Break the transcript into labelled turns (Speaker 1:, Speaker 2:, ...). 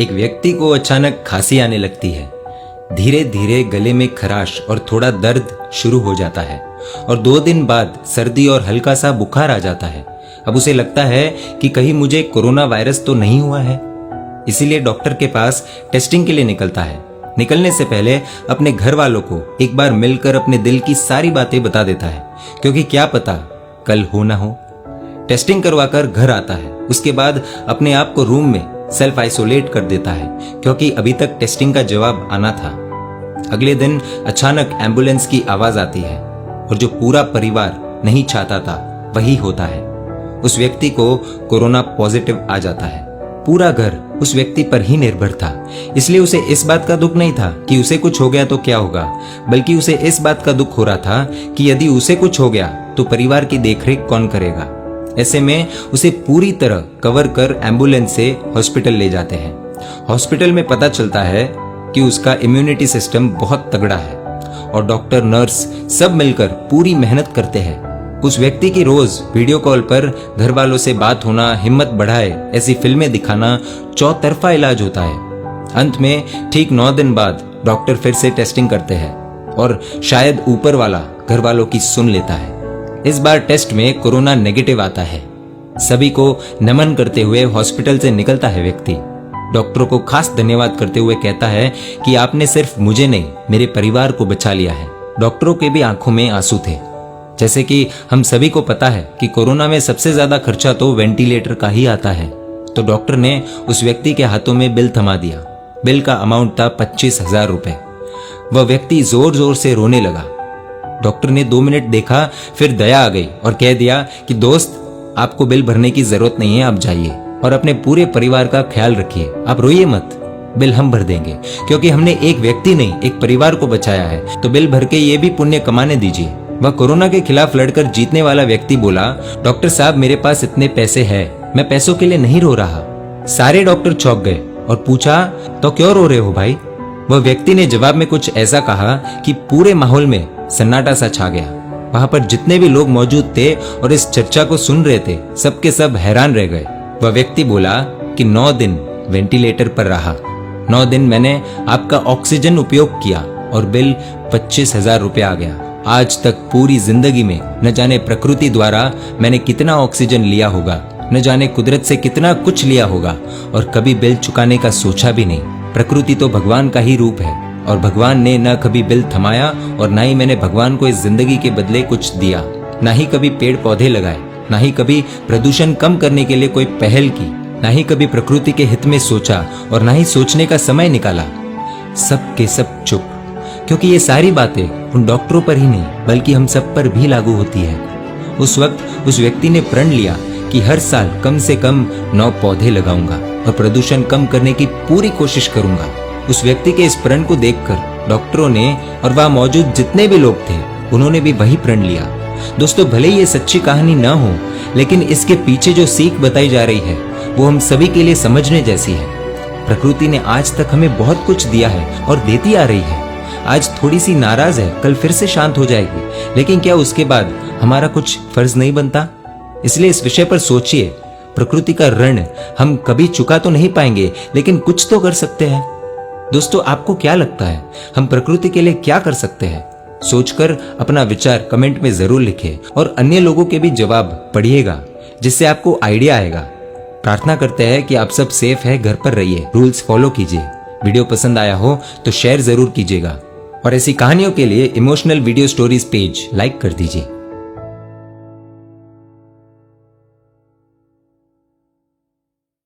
Speaker 1: एक व्यक्ति को अचानक खांसी आने लगती है। धीरे धीरे गले में खराश और थोड़ा दर्द शुरू हो जाता है और 2 दिन बाद सर्दी और हल्का सा बुखार आ जाता है। अब उसे लगता है कि कहीं मुझे कोरोना वायरस तो नहीं हुआ है, इसीलिए डॉक्टर के पास टेस्टिंग के लिए निकलता है। निकलने से पहले अपने घर वालों को एक बार मिलकर अपने दिल की सारी बातें बता देता है, क्योंकि क्या पता कल हो ना हो। टेस्टिंग करवाकर घर आता है। उसके बाद अपने आप को रूम में सेल्फ आइसोलेट कर देता है, क्योंकि अभी तक टेस्टिंग का जवाब आना था। अगले दिन अचानक एम्बुलेंस की आवाज आती है और जो पूरा परिवार नहीं चाहता था वही होता है। उस व्यक्ति को कोरोना पॉजिटिव आ जाता है। पूरा घर उस व्यक्ति पर ही निर्भर था, इसलिए उसे इस बात का दुख नहीं था कि उसे कुछ हो गया तो क्या होगा, बल्कि उसे इस बात का दुख हो रहा था कि यदि उसे कुछ हो गया तो परिवार की देखरेख कौन करेगा। ऐसे में उसे पूरी तरह कवर कर एम्बुलेंस से हॉस्पिटल ले जाते हैं। हॉस्पिटल में पता चलता है कि उसका इम्यूनिटी सिस्टम बहुत तगड़ा है और डॉक्टर नर्स सब मिलकर पूरी मेहनत करते हैं। उस व्यक्ति की रोज वीडियो कॉल पर घर वालों से बात होना, हिम्मत बढ़ाए ऐसी फिल्में दिखाना, चौतरफा इलाज होता है। अंत में ठीक 9 दिन बाद डॉक्टर फिर से टेस्टिंग करते हैं और शायद ऊपर वाला घर वालों की सुन लेता है। इस बार टेस्ट में कोरोना नेगेटिव आता है। सभी को नमन करते हुए हॉस्पिटल से निकलता है व्यक्ति। डॉक्टरों को खास धन्यवाद करते हुए कहता है कि आपने सिर्फ मुझे नहीं, मेरे परिवार को बचा लिया है। डॉक्टरों के भी आंखों में आंसू थे। जैसे कि हम सभी को पता है कि कोरोना में सबसे ज्यादा खर्चा तो वेंटिलेटर का ही आता है, तो डॉक्टर ने उस व्यक्ति के हाथों में बिल थमा दिया। बिल का अमाउंट था 25,000 रुपए। वह व्यक्ति जोर जोर से रोने लगा। डॉक्टर ने 2 मिनट देखा, फिर दया आ गई और कह दिया कि दोस्त, आपको बिल भरने की जरूरत नहीं है, आप जाइए और अपने पूरे परिवार का ख्याल रखिए। आप रोइए मत, बिल हम भर देंगे, क्योंकि हमने एक व्यक्ति नहीं एक परिवार को बचाया है, तो बिल भर के ये भी पुण्य कमाने दीजिए। वह कोरोना के खिलाफ लड़कर जीतने वाला व्यक्ति बोला, डॉक्टर साहब मेरे पास इतने पैसे हैं, मैं पैसों के लिए नहीं रो रहा। सारे डॉक्टर चौंक गए और पूछा, तो क्यों रो रहे हो भाई? वह व्यक्ति ने जवाब में कुछ ऐसा कहा कि पूरे माहौल में सन्नाटा सा छा गया। वहां पर जितने भी लोग मौजूद थे और इस चर्चा को सुन रहे थे, सबके सब हैरान रह गए। वह व्यक्ति बोला कि 9 दिन वेंटिलेटर पर रहा, 9 दिन मैंने आपका ऑक्सीजन उपयोग किया और बिल 25,000 रुपए आ गया। आज तक पूरी जिंदगी में न जाने प्रकृति द्वारा मैंने कितना ऑक्सीजन लिया होगा, न जाने कुदरत से कितना कुछ लिया होगा, और कभी बिल चुकाने का सोचा भी नहीं। प्रकृति तो भगवान का ही रूप है और भगवान ने न कभी बिल थमाया और ना ही मैंने भगवान को इस जिंदगी के बदले कुछ दिया। ना ही कभी पेड़ पौधे लगाए, ना ही कभी प्रदूषण कम करने के लिए कोई पहल की, ना ही कभी प्रकृति के हित में सोचा और ना ही सोचने का समय निकाला। सब के सब चुप, क्योंकि ये सारी बातें उन डॉक्टरों पर ही नहीं बल्कि हम सब पर भी लागू होती है। उस वक्त उस व्यक्ति ने प्रण लिया कि हर साल कम से कम 9 पौधे लगाऊंगा और प्रदूषण कम करने की पूरी कोशिश करूंगा। उस व्यक्ति के इस प्रण को देखकर डॉक्टरों ने और वहां मौजूद जितने भी लोग थे, उन्होंने भी वही प्रण लिया। दोस्तों, भले ही ये सच्ची कहानी ना हो, लेकिन इसके पीछे जो सीख बताई जा रही है वो हम सभी के लिए समझने जैसी है। प्रकृति ने आज तक हमें बहुत कुछ दिया है और देती आ रही है। आज थोड़ी सी नाराज है, कल फिर से शांत हो जाएगी, लेकिन क्या उसके बाद हमारा कुछ फर्ज नहीं बनता? इसलिए इस विषय पर सोचिए। प्रकृति का ऋण हम कभी चुका तो नहीं पाएंगे, लेकिन कुछ तो कर सकते हैं। दोस्तों, आपको क्या लगता है हम प्रकृति के लिए क्या कर सकते हैं? सोचकर अपना विचार कमेंट में जरूर लिखें और अन्य लोगों के भी जवाब पढ़िएगा, जिससे आपको आइडिया आएगा। प्रार्थना करते हैं कि आप सब सेफ है, घर पर रहिए, रूल्स फॉलो कीजिए। वीडियो पसंद आया हो तो शेयर जरूर कीजिएगा और ऐसी कहानियों के लिए emotional video stories page like कर दीजिए।